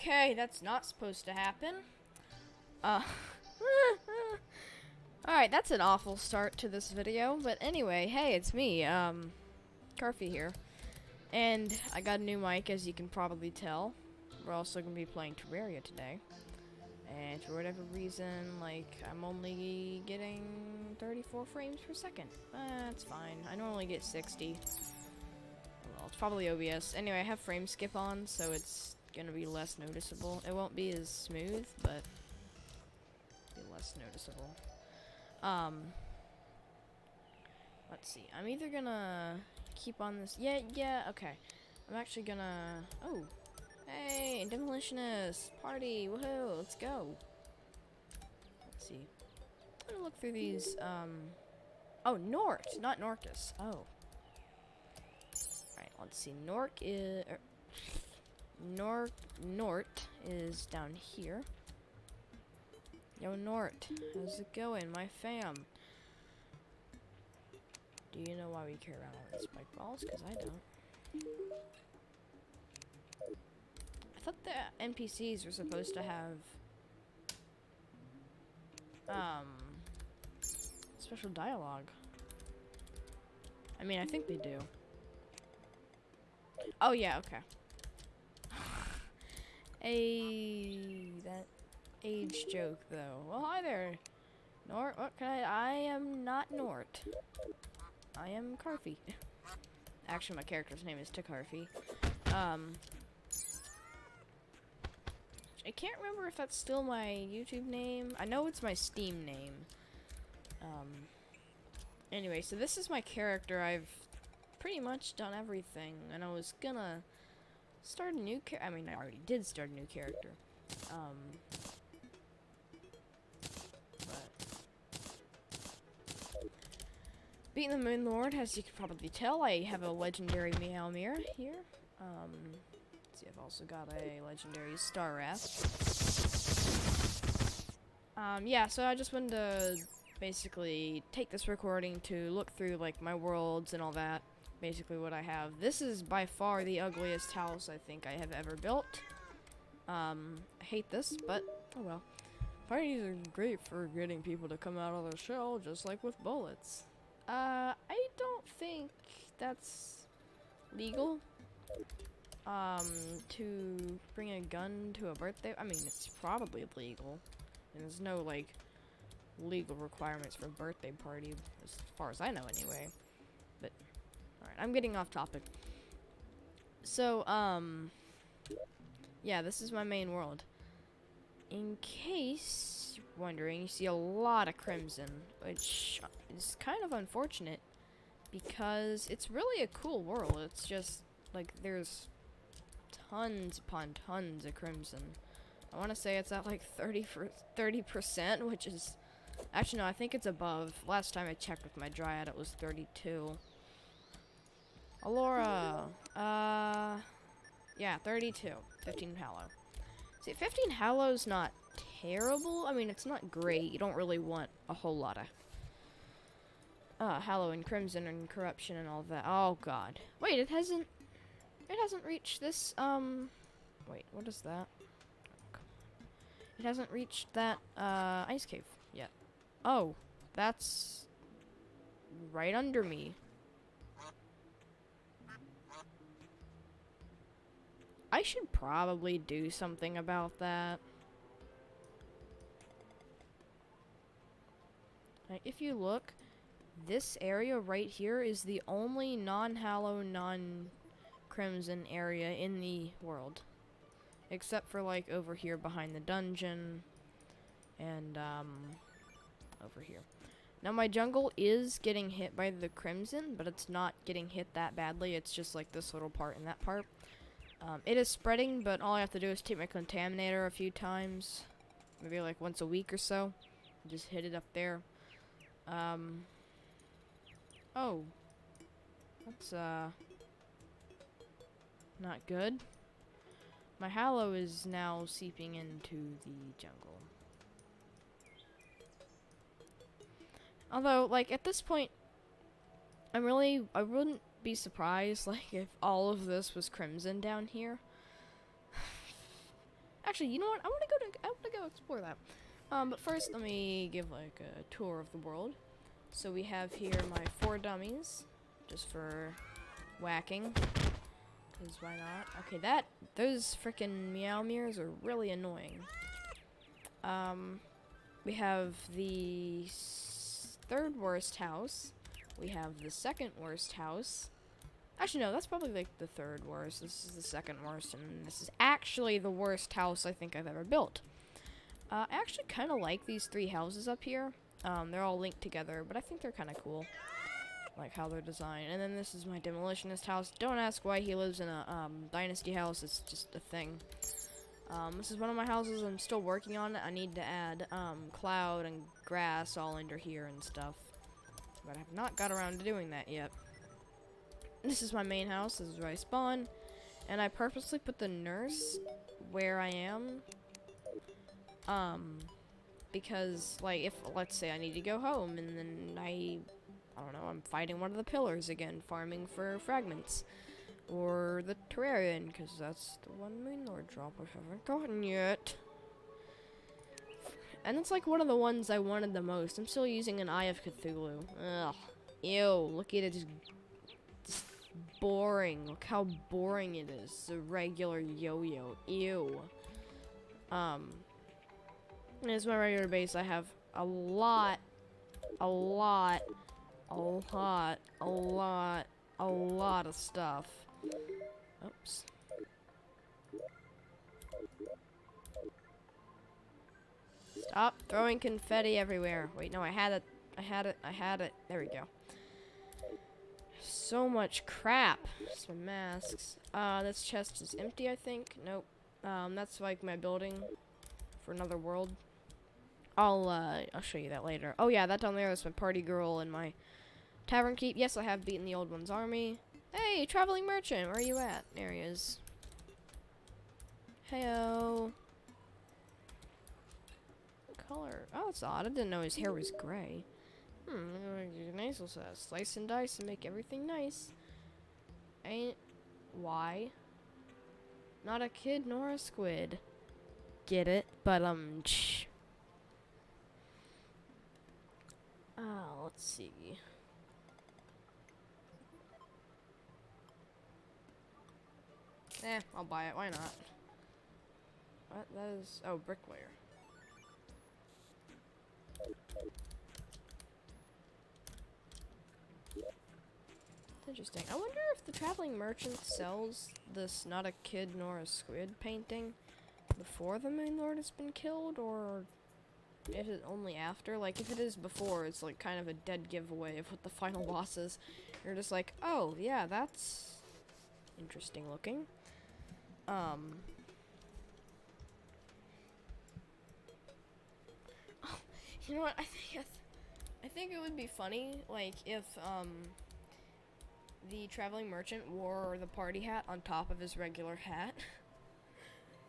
Okay, that's not supposed to happen. Uh. Alright, that's an awful start to this video, but anyway, hey, it's me, Karfi here. And I got a new mic, as you can probably tell. We're also going to be playing Terraria today. And for whatever reason, like, I'm only getting 34 frames per second. That's fine. I normally get 60. Well, it's probably OBS. Anyway, I have frame skip on, so it's gonna be less noticeable. It won't be as smooth, but be less noticeable. Let's see. I'm either gonna keep on this. Yeah, okay. I'm actually gonna. Oh, hey, demolitionist party! Woohoo! Let's go. Let's see. I'm gonna look through these. Oh, Nort, not Norcus. Oh. Alright, let's see. Nort is down here. Yo, Nort, how's it going, my fam? Do you know why we carry around all these spike balls? Because I don't. I thought the NPCs were supposed to have special dialogue. I mean, I think they do. Oh yeah, okay. That age joke though. Well, hi there, Nort. What can I am not Nort. I am Karfi. Actually, my character's name is Karfi. I can't remember if that's still my YouTube name. I know it's my Steam name. Anyway, so this is my character. I've pretty much done everything, and I was gonna start a new I mean, I already did start a new character. But being the Moon Lord, as you can probably tell, I have a legendary Meow Mirror here. Let's see, I've also got a legendary Star Wrath. Yeah, so I just wanted to basically take this recording to look through, like, my worlds and all that. Basically what I have. This is by far the ugliest house I think I have ever built. I hate this, but oh well. Parties are great for getting people to come out of their shell, just like with bullets. I don't think that's legal. To bring a gun to a birthday. I mean, it's probably legal. And there's no, like, legal requirements for a birthday party, as far as I know anyway. But alright, I'm getting off topic. So, yeah, this is my main world. In case you're wondering, you see a lot of crimson, which is kind of unfortunate, because it's really a cool world. It's just, like, there's tons upon tons of crimson. I want to say it's at, like, 30%, which is... Actually, no, I think it's above. Last time I checked with my Dryad, it was 32. Alora, yeah, 32. 15 Hallow. See, 15 Hallow's not terrible. I mean, it's not great. You don't really want a whole lot of Hallow and Crimson and Corruption and all that. Oh god. Wait, it hasn't reached this, wait, what is that? It hasn't reached that, ice cave yet. Oh, that's right under me. I should probably do something about that. Like, if you look, this area right here is the only non-Hallow, non-Crimson area in the world. Except for, like, over here behind the dungeon. And, over here. Now, my jungle is getting hit by the Crimson, but it's not getting hit that badly. It's just, like, this little part and that part. It is spreading, but all I have to do is take my contaminator a few times. Maybe like once a week or so. Just hit it up there. Oh. That's, not good. My Hallow is now seeping into the jungle. Although, like, at this point, I wouldn't be surprised, like, if all of this was crimson down here. Actually, you know what? I want to go explore that. But first, let me give like a tour of the world. So we have here my 4 dummies, just for whacking. Cause why not? Okay, those frickin' meow mirrors are really annoying. We have the 3rd worst house. We have the 2nd worst house. Actually, no, that's probably like the 3rd worst. This is the 2nd worst, and this is actually the worst house I think I've ever built. I actually kind of like these 3 houses up here. They're all linked together, but I think they're kind of cool. Like how they're designed. And then this is my demolitionist house. Don't ask why he lives in a dynasty house. It's just a thing. This is one of my houses I'm still working on. I need to add cloud and grass all under here and stuff. But I have not got around to doing that yet. This is my main house. This is where I spawn. And I purposely put the nurse where I am. Because, like, if, let's say I need to go home and then I don't know, I'm fighting one of the pillars again, farming for fragments. Or the Terrarian, because that's the one Moon Lord drop I haven't gotten yet. And it's like one of the ones I wanted the most. I'm still using an Eye of Cthulhu. Ugh. Ew, look at it, just boring. Look how boring it is. It's a regular yo-yo. Ew. As my regular base, I have a lot of stuff. Oops. Stop throwing confetti everywhere. Wait, no, I had it. There we go. So much crap. Just my masks. This chest is empty, I think. Nope. That's like my building for another world. I'll show you that later. Oh yeah, that down there is my party girl and my tavern keep. Yes, I have beaten the old one's army. Hey, traveling merchant, where are you at? There he is. Heyo. What color? Oh, that's odd. I didn't know his hair was gray. Nice. Will slice and dice and make everything nice. Ain't why? Not a kid nor a squid. Get it? But let's see. I'll buy it. Why not? What? That is... Oh, bricklayer. It's interesting. I wonder if the traveling merchant sells this not a kid nor a squid painting before the Moon Lord has been killed, or if it's only after. Like, if it is before, it's like kind of a dead giveaway of what the final boss is. You're just like, oh, yeah, that's interesting looking. You know what? I think it would be funny, like, if the traveling merchant wore the party hat on top of his regular hat.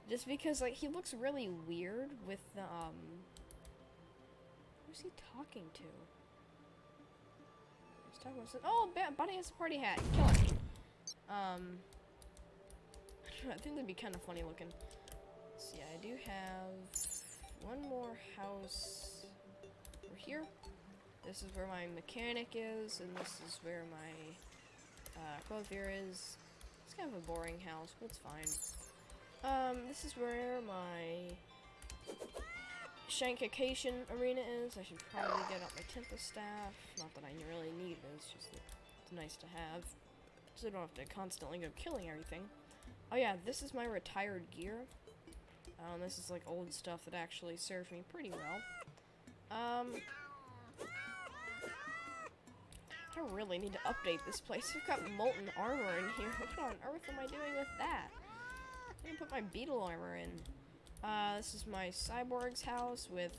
Just because, like, he looks really weird with the who's he talking to? He's talking about some... Oh, Bunny has a party hat. Kill him. I think that'd be kind of funny looking. So yeah, I do have one more house over here. This is where my mechanic is, and this is where my clothier is. It's kind of a boring house, but it's fine. This is where my Shankification arena is. I should probably get out my Tempest staff. Not that I really need it, it's just that it's nice to have. So I don't have to constantly go killing everything. Oh yeah, this is my retired gear. This is like old stuff that actually served me pretty well. I really need to update this place. I've got molten armor in here. What on earth am I doing with that? I didn't put my beetle armor in. This is my cyborg's house with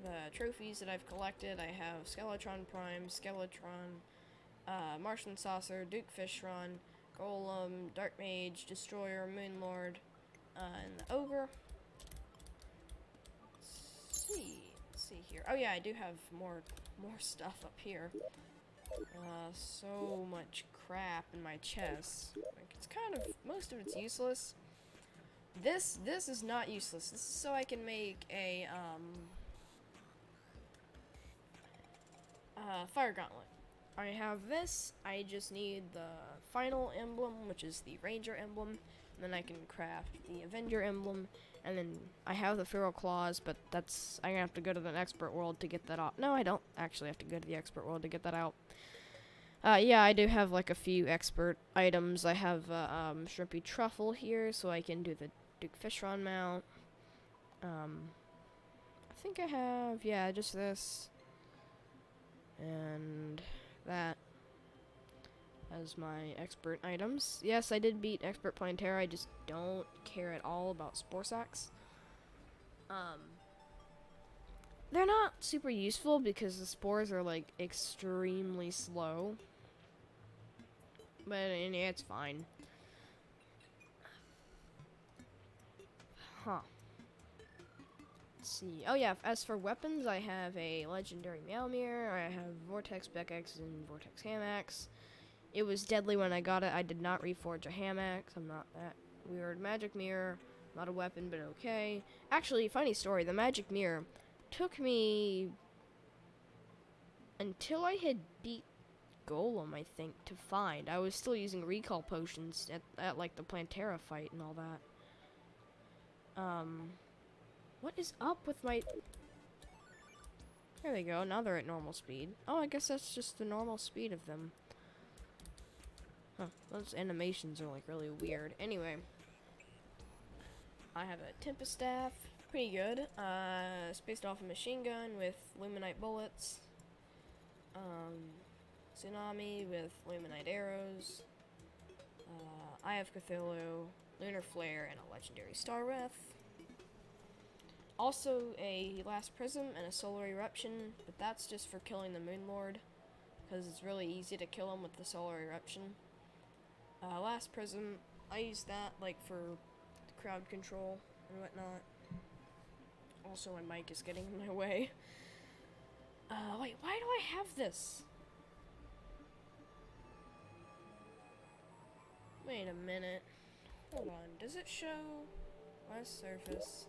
the trophies that I've collected. I have Skeletron Prime, Skeletron, Martian Saucer, Duke Fishron, Golem, Dark Mage, Destroyer, Moon Lord, and the Ogre. Let's see here. Oh yeah, I do have more stuff up here. So much crap in my chest. Like, it's kind of, most of it's useless. This is not useless. This is so I can make a fire gauntlet. I have this. I just need the final emblem, which is the ranger emblem. And then I can craft the avenger emblem. And then I have the feral claws, but that's I'm gonna have to go to the expert world to get that out. No, I don't actually have to go to the expert world to get that out. Yeah, I do have like a few expert items. I have shrimpy truffle here, so I can do the Duke Fishron mount. I think I have, yeah, just this and that as my expert items. Yes, I did beat expert playing Terra. I just don't care at all about spore sacks. They're not super useful because the spores are like extremely slow. But yeah, it's fine. Huh. Let's see. Oh yeah, as for weapons, I have a legendary Meowmere, I have Vortex Pickaxe and Vortex Hamax. It was deadly when I got it. I did not reforge a Hamax. I'm not that weird. Magic Mirror, not a weapon, but okay. Actually, funny story, the Magic Mirror took me until I had beat Golem, I think, to find. I was still using recall potions at like the Plantera fight and all that. What is up with my... There they go, now they're at normal speed. Oh, I guess that's just the normal speed of them. Huh, those animations are like really weird. Anyway, I have a Tempest Staff, pretty good. It's based off a machine gun with Luminite bullets. Tsunami with Luminite arrows. Eye of Cthulhu, Lunar Flare, and a legendary Star Wrath. Also a Last Prism and a Solar Eruption, but that's just for killing the Moon Lord, because it's really easy to kill him with the Solar Eruption. Last Prism, I use that like for crowd control and whatnot. Also, my mic is getting in my way. Wait, why do I have this? Wait a minute. Hold on, does it show West Surface?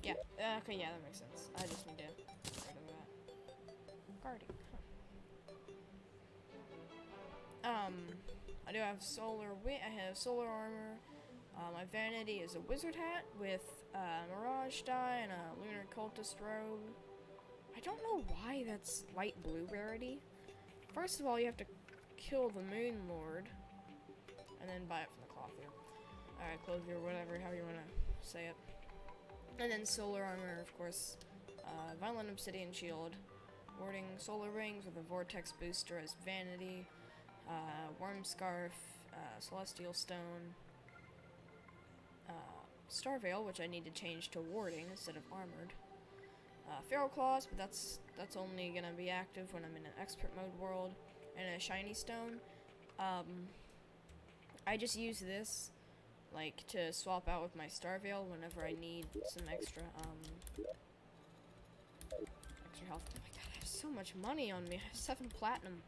Yeah, okay, yeah, that makes sense. I just need to get rid of that. Guarding, huh. I do have I have solar armor. My vanity is a wizard hat with mirage dye and a lunar cultist robe. I don't know why that's light blue rarity. First of all, you have to kill the Moon Lord and then buy it from the clothier. Alright, clothier, whatever, how you want to say it. And then solar armor, of course, violent obsidian shield, warding solar rings with a vortex booster as vanity, worm scarf, celestial stone, star veil, which I need to change to warding instead of armored, feral claws, but that's only gonna be active when I'm in an expert mode world, and a shiny stone. I just use this like to swap out with my star veil whenever I need some extra health. Oh my god, I have so much money on me. I have 7 platinum.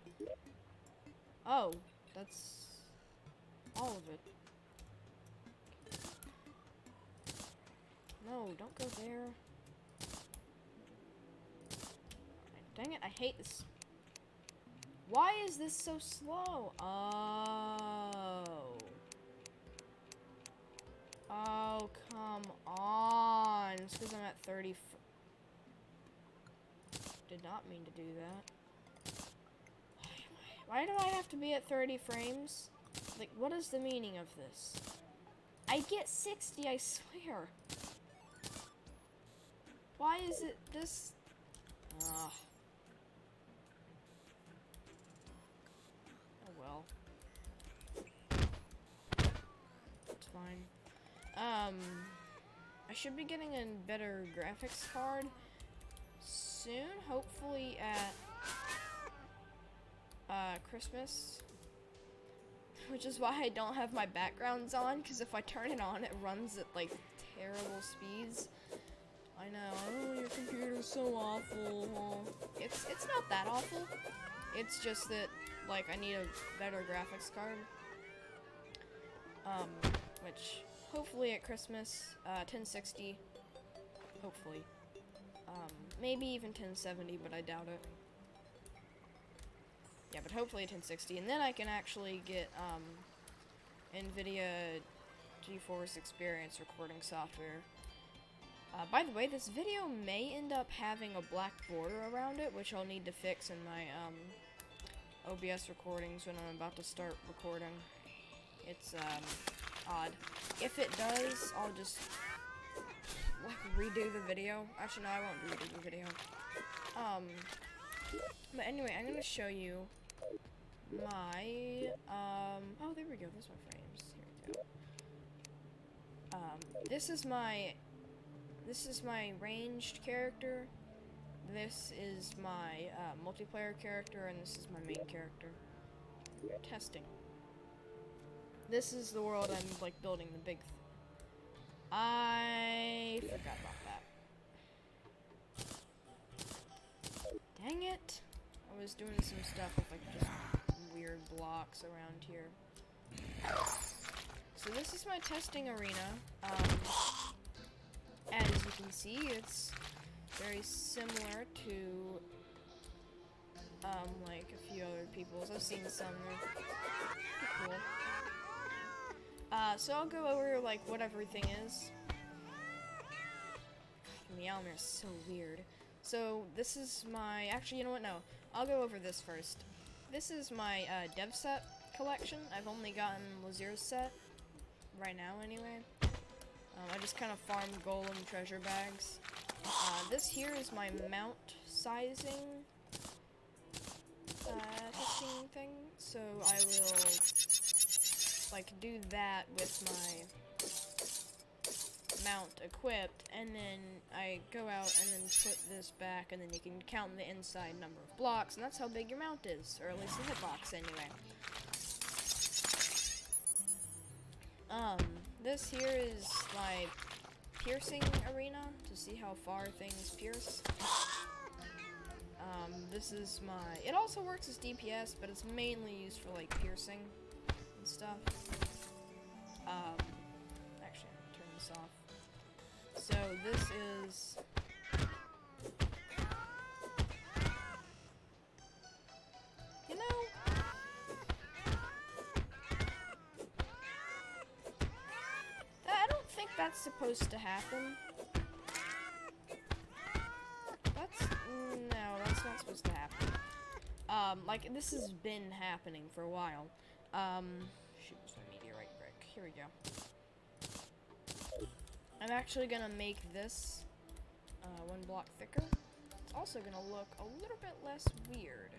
Oh, that's all of it. No, don't go there. Dang it, I hate this. Why is this so slow? Oh, come on. It's because I'm at 30. Did not mean to do that. Why do I have to be at 30 frames? Like, what is the meaning of this? I get 60, I swear. Why is it this? Oh well. It's fine. I should be getting a better graphics card soon, hopefully at Christmas. Which is why I don't have my backgrounds on, because if I turn it on, it runs at like terrible speeds. I know, oh, your computer's so awful. It's not that awful. It's just that, like, I need a better graphics card. Which, hopefully at Christmas, 1060, hopefully. Maybe even 1070, but I doubt it. Yeah, but hopefully 1060, and then I can actually get, NVIDIA GeForce Experience recording software. By the way, this video may end up having a black border around it, which I'll need to fix in my, OBS recordings when I'm about to start recording. It's, odd. If it does, I'll just, like, redo the video. Actually, no, I won't redo the video. But anyway, I'm gonna show you my, oh, there we go, there's my frames. Here we go. This is my ranged character. This is my, multiplayer character, and this is my main character. Testing. This is the world I'm, like, building the big I forgot about that. Dang it! I was doing some stuff with, like, just weird blocks around here. So this is my testing arena. As you can see, it's very similar to, like, a few other people's. I've seen some, they're pretty cool. So I'll go over, like, what everything is. God, Meowmer's so weird. So, this is my... Actually, you know what? No. I'll go over this first. This is my, dev set collection. I've only gotten Lazier's set. Right now, anyway. I just kind of farm golem treasure bags. This here is my mount sizing, testing thing. So, I will... like, do that with my mount equipped, and then I go out and then put this back, and then you can count the inside number of blocks, and that's how big your mount is, or at least the hitbox anyway. This here is my piercing arena, to see how far things pierce. This is my... It also works as DPS, but it's mainly used for, like, piercing and stuff. Actually, I'm gonna turn this off. So this is... You know... I don't think that's supposed to happen. No, that's not supposed to happen. Like, this has been happening for a while. Shoot, where's my meteorite brick? Here we go. I'm actually gonna make this, one block thicker. It's also gonna look a little bit less weird.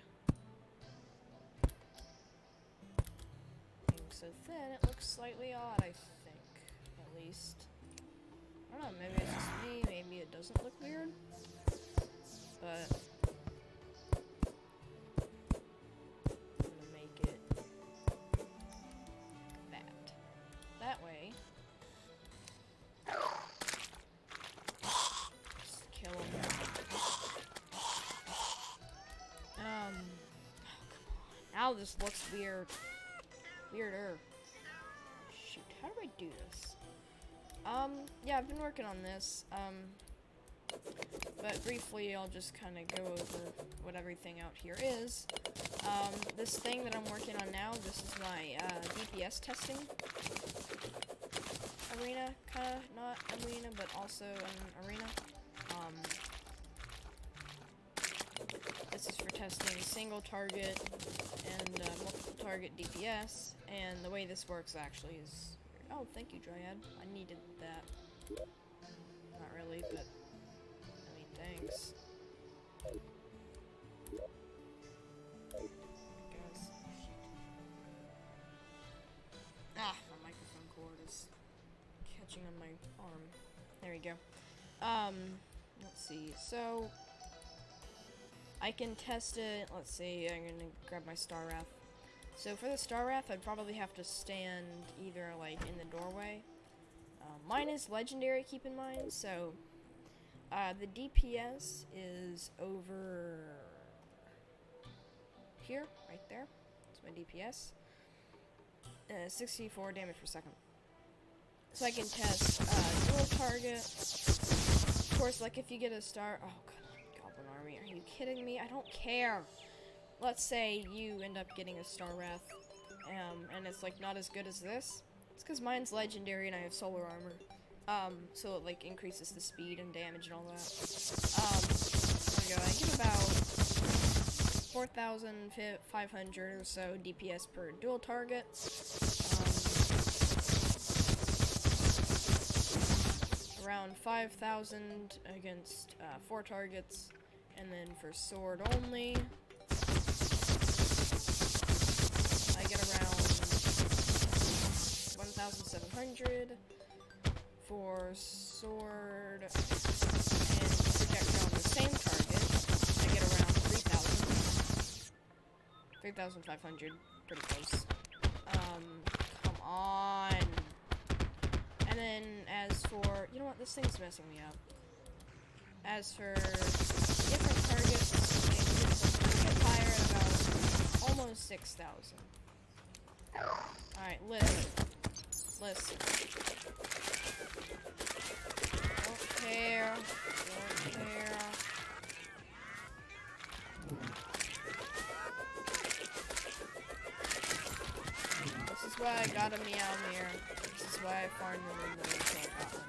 Being so thin, it looks slightly odd, I think. At least. I don't know, maybe it's just me, maybe it doesn't look weird. But... that way. Just kill him. Oh, come on. Now this looks weird. Weirder. Shoot, how do I do this? Yeah, I've been working on this. But briefly, I'll just kind of go over what everything out here is. This thing that I'm working on now, this is my, DPS testing arena, kinda, not arena, but also an arena. This is for testing single target and, multiple target DPS, and the way this works actually is... Oh, thank you, Dryad. I needed that. Not really, but... I mean, thanks. Ah, my microphone cord is catching on my arm. There we go. Let's see. So, I can test it. Let's see. I'm gonna grab my Star Wrath. So for the Star Wrath, I'd probably have to stand either, like, in the doorway. Mine is legendary, keep in mind, so... the DPS is over... here, right there. It's my DPS. 64 damage per second. So I can test dual target. Of course, like if you get a star. Oh god, Goblin Army. Are you kidding me? I don't care. Let's say you end up getting a Star Wrath, and it's like not as good as this. It's because mine's legendary and I have solar armor. So it like increases the speed and damage and all that. There we go. I get about 4,500 or so DPS per dual target. Around 5,000 against 4 targets, and then for sword only, I get around 1,700 for sword and projectile on the same target. I get around 3,500, pretty close. Come on. And then as for, you know what, this thing's messing me up. As for different targets, it get higher at about almost 6,000. Alright, listen. Don't care. This is why I got a Meowmere. This is why I farmed them in the retail problem.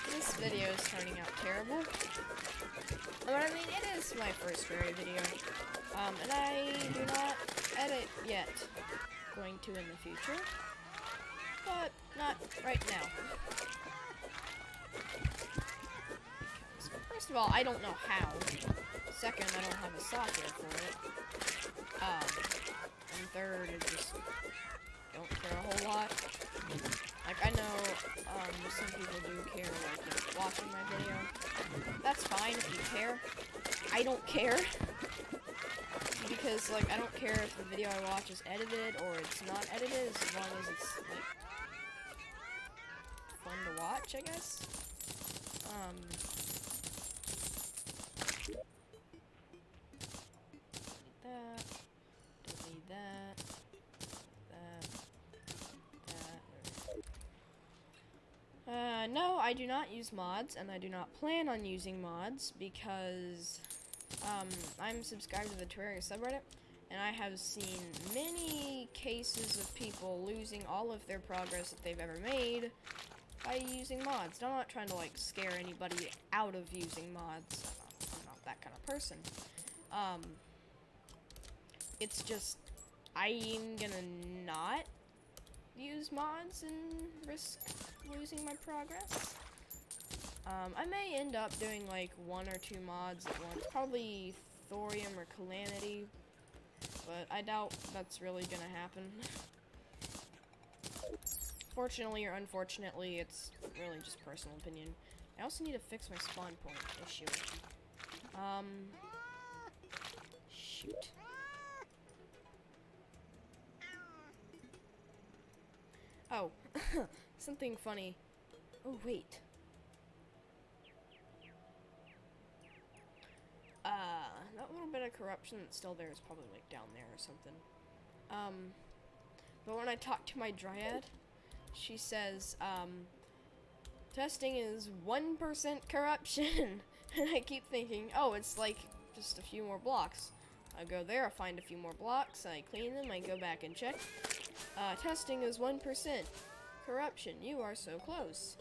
This video is turning out terrible. But I mean, it is my first Terraria video. And I do not edit yet. Going to in the future. But not right now. First of all, I don't know how. Second, I don't have a software for it. And third, I just don't care a whole lot. Like, I know, some people do care, like, if watching my video. That's fine if you care. I don't care. Because, like, I don't care if the video I watch is edited or it's not edited, as long as it's, like, fun to watch, I guess. Don't need that. No, I do not use mods, and I do not plan on using mods, because, I'm subscribed to the Terraria subreddit, and I have seen many cases of people losing all of their progress that they've ever made by using mods. Now, I'm not trying to, like, scare anybody out of using mods. I'm not that kind of person. It's just, I'm gonna not use mods and risk losing my progress. I may end up doing like 1 or 2 mods at once, probably Thorium or Calamity, but I doubt that's really gonna happen. Fortunately or unfortunately, it's really just personal opinion. I also need to fix my spawn point issue. Shoot. Oh, something funny. Oh, wait. That little bit of corruption that's still there is probably, like, down there or something. But when I talk to my Dryad, she says, testing is 1% corruption. And I keep thinking, oh, it's, like, just a few more blocks. I go there, I find a few more blocks, I clean them, I go back and check. Testing is 1%. Corruption, you are so close.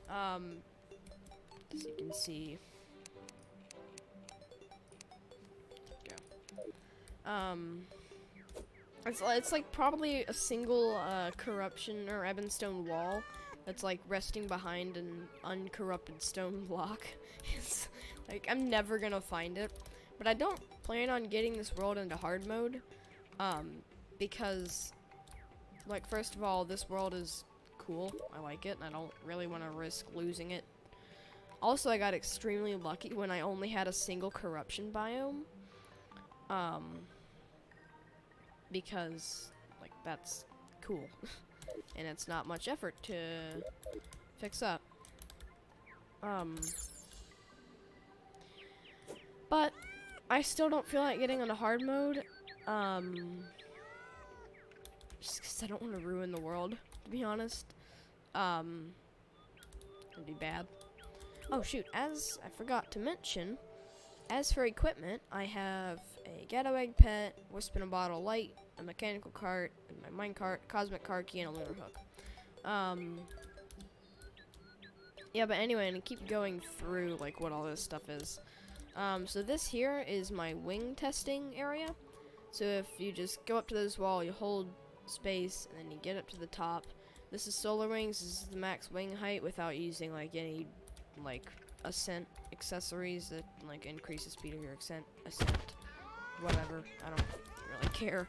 As you can see. It's like probably a single, corruption or ebonstone wall that's like resting behind an uncorrupted stone block. It's like, I'm never gonna find it. But I don't plan on getting this world into hard mode, because, like, first of all, this world is cool. I like it, and I don't really want to risk losing it. Also, I got extremely lucky when I only had a single corruption biome, because, like, that's cool, and it's not much effort to fix up. But I still don't feel like getting into hard mode. Just because I don't want to ruin the world, to be honest. It'd be bad. Oh shoot, as I forgot to mention, as for equipment, I have a ghetto egg pet, wisp in a bottle light, a mechanical cart, my mine cart, cosmic car key, and a lunar hook. Yeah, but anyway, and keep going through like what all this stuff is. So this here is my wing testing area. So if you just go up to this wall, you hold space, and then you get up to the top. This is solar wings. This is the max wing height without using like any like ascent accessories that like increase the speed of your ascent. Whatever. I don't really care.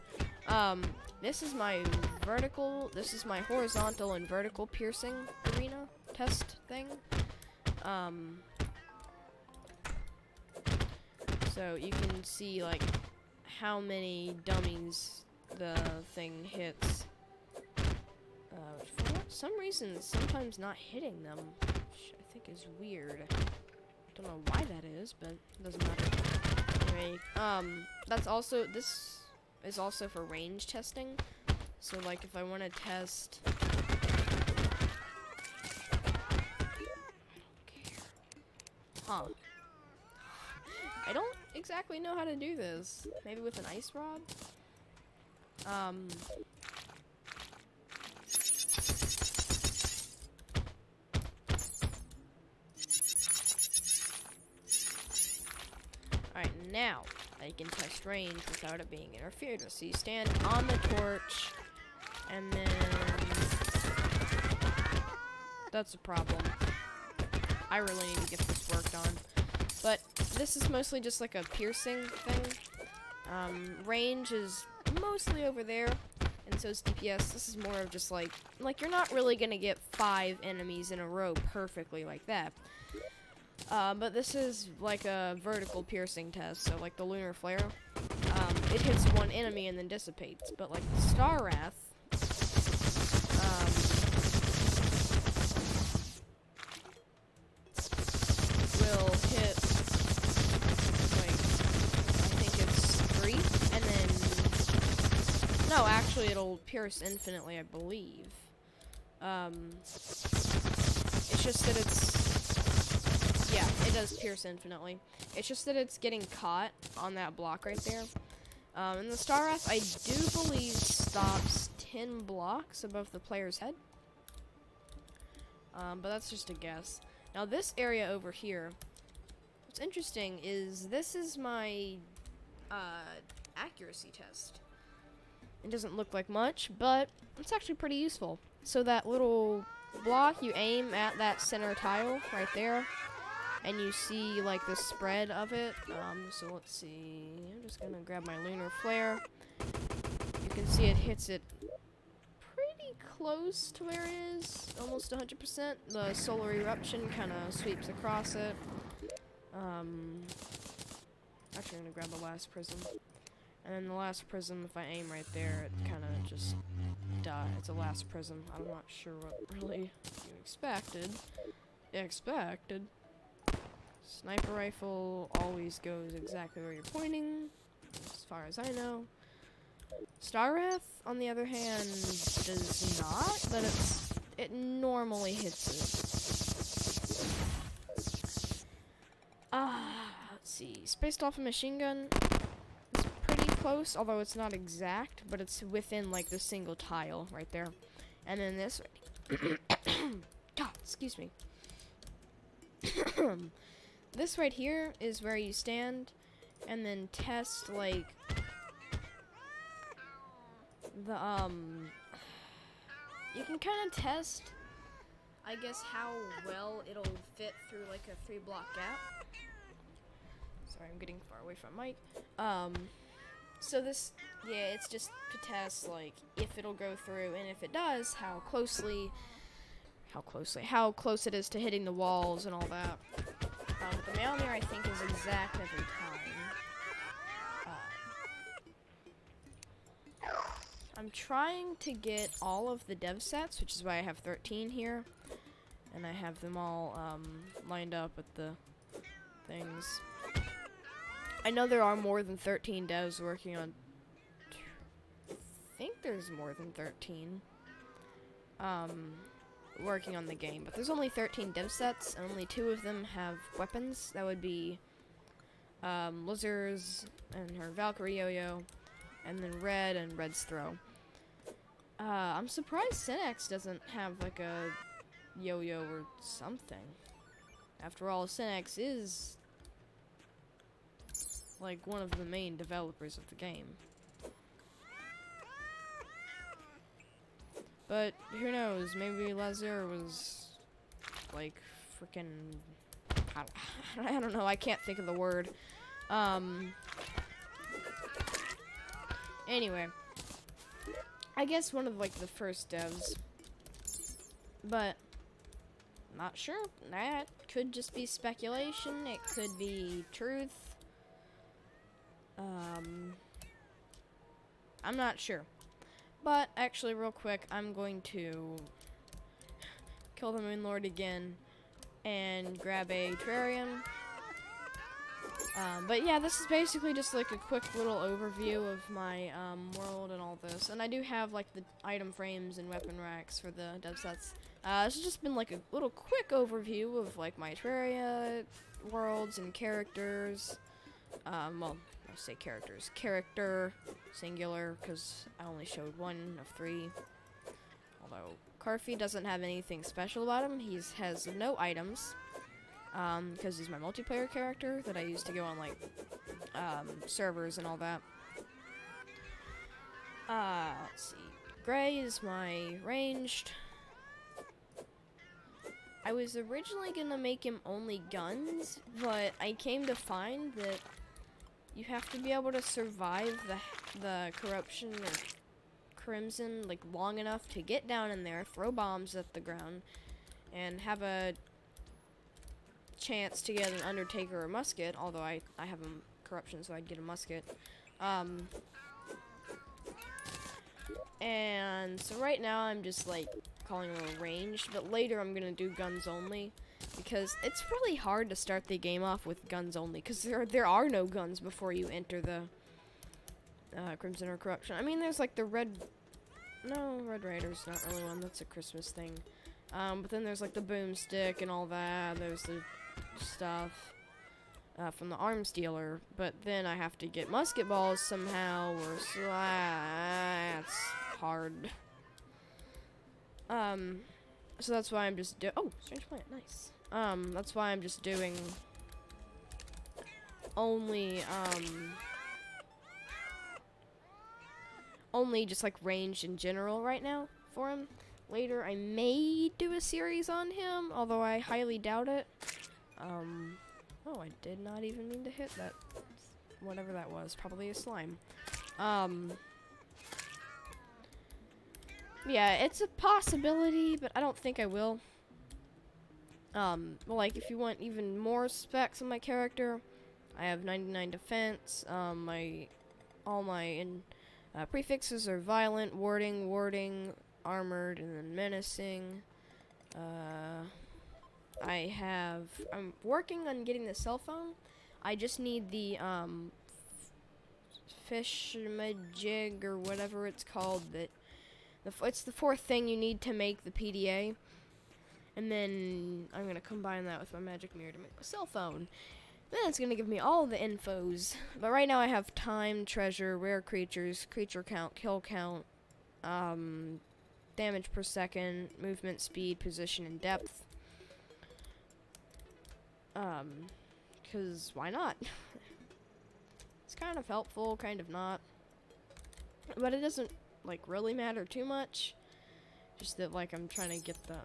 This is my horizontal and vertical piercing arena test thing. So you can see like how many dummies the thing hits. For some reason, sometimes not hitting them, which I think is weird. Don't know why that is, but it doesn't matter. Anyway, this is also for range testing. So like if I want to test, I don't exactly know how to do this. Maybe with an ice rod? Alright, now I can test range without it being interfered with. So you stand on the torch, and then that's a problem. I really need to get this worked on. But this is mostly just like a piercing thing. Range is mostly over there, and so is DPS. This is more of just like you're not really gonna get 5 enemies in a row perfectly like that. But this is like a vertical piercing test, so like the lunar flare, it hits one enemy and then dissipates. But like the Star Wrath, will hit like I think it's 3, and then no, actually it'll pierce infinitely, I believe. It's just that yeah, it does pierce infinitely. It's just that it's getting caught on that block right there. And the Star Wrath, I do believe, stops 10 blocks above the player's head. But that's just a guess. Now this area over here, what's interesting is this is my accuracy test. It doesn't look like much, but it's actually pretty useful. So that little block, you aim at that center tile right there, and you see like the spread of it. So let's see, I'm just gonna grab my lunar flare. You can see it hits it pretty close to where it is, almost 100%. The solar eruption kind of sweeps across it. Actually, I'm gonna grab the last prism. And then the last prism, if I aim right there, it kind of just dies. It's a last prism. I'm not sure what really you expected. Sniper rifle always goes exactly where you're pointing, as far as I know. Star Wrath, on the other hand, does not, but it normally hits it. Let's see. Space Dolphin machine gun is pretty close, although it's not exact, but it's within like the single tile right there. And then this, God, excuse me. This right here is where you stand and then test like the you can kind of test, I guess, how well it'll fit through like a 3-block gap. Sorry, I'm getting far away from mic. So this, yeah, it's just to test like if it'll go through, and if it does, how close it is to hitting the walls and all that. The Mjolnir, I think, is exact every time. I'm trying to get all of the dev sets, which is why I have 13 here. and I have them all lined up with the things. I know there are more than 13 devs working on. I think there's more than 13 working on the game, but there's only 13 dev sets, and only 2 of them have weapons. That would be Lizard's and her Valkyrie yo-yo, and then Red and Red's throw. I'm surprised Synax doesn't have like a yo-yo or something. After all, Synax is like one of the main developers of the game. But who knows? Maybe Lazar was like freaking. I don't know. I can't think of the word. Anyway, I guess one of like the first devs, but not sure. That could just be speculation. It could be truth. I'm not sure. But actually, real quick, I'm going to kill the Moon Lord again and grab a Terrarium. But yeah, this is basically just like a quick little overview of my world and all this. And I do have like the item frames and weapon racks for the dev sets. This has just been like a little quick overview of like my Terraria worlds and characters. Well, I say characters. Character, singular, because I only showed 1 of 3. Although Karfi doesn't have anything special about him. He has no items. Because he's my multiplayer character that I use to go on like servers and all that. Let's see. Gray is my ranged. I was originally gonna make him only guns, but I came to find that you have to be able to survive the corruption or crimson like long enough to get down in there, throw bombs at the ground, and have a chance to get an Undertaker or musket. Although I have a corruption, so I'd get a musket. And so right now I'm just like calling them ranged, but later I'm gonna do guns only. Because it's really hard to start the game off with guns only, because there are no guns before you enter the Crimson or Corruption. I mean, there's like the Red Raider's not really one, that's a Christmas thing. But then there's like the boomstick and all that, there's the stuff from the arms dealer, but then I have to get musket balls somehow, or so that's hard. So that's why I'm just oh, strange plant, nice. That's why I'm just doing only just like range in general right now for him. Later I may do a series on him, although I highly doubt it. Oh, I did not even mean to hit that, whatever that was, probably a slime. Yeah, it's a possibility, but I don't think I will. Like, if you want even more specs on my character, I have 99 defense, all my prefixes are violent, warding, armored, and then menacing. I'm working on getting the cell phone. I just need the, fish-majig, or whatever it's called, it's the 4th thing you need to make the PDA. And then I'm going to combine that with my magic mirror to make my cell phone. Then it's going to give me all the infos. But right now I have time, treasure, rare creatures, creature count, kill count, damage per second, movement speed, position, and depth. Because why not? It's kind of helpful, kind of not. But it doesn't, like, really matter too much. Just that, like, I'm trying to get the,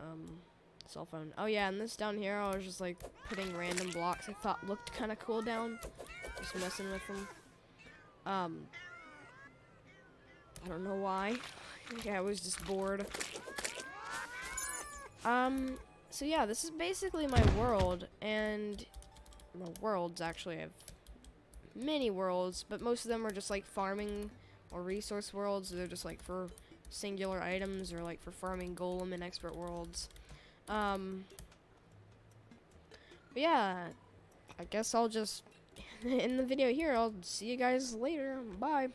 cell phone. Oh yeah, and this down here, I was just like putting random blocks I thought looked kind of cool down. Just messing with them. I don't know why. Yeah, I was just bored. So yeah, this is basically my world, and well, worlds actually. I have many worlds, but most of them are just like farming or resource worlds. They're just like for singular items or like for farming golem and expert worlds. But yeah, I guess I'll just end the video here. I'll see you guys later. Bye.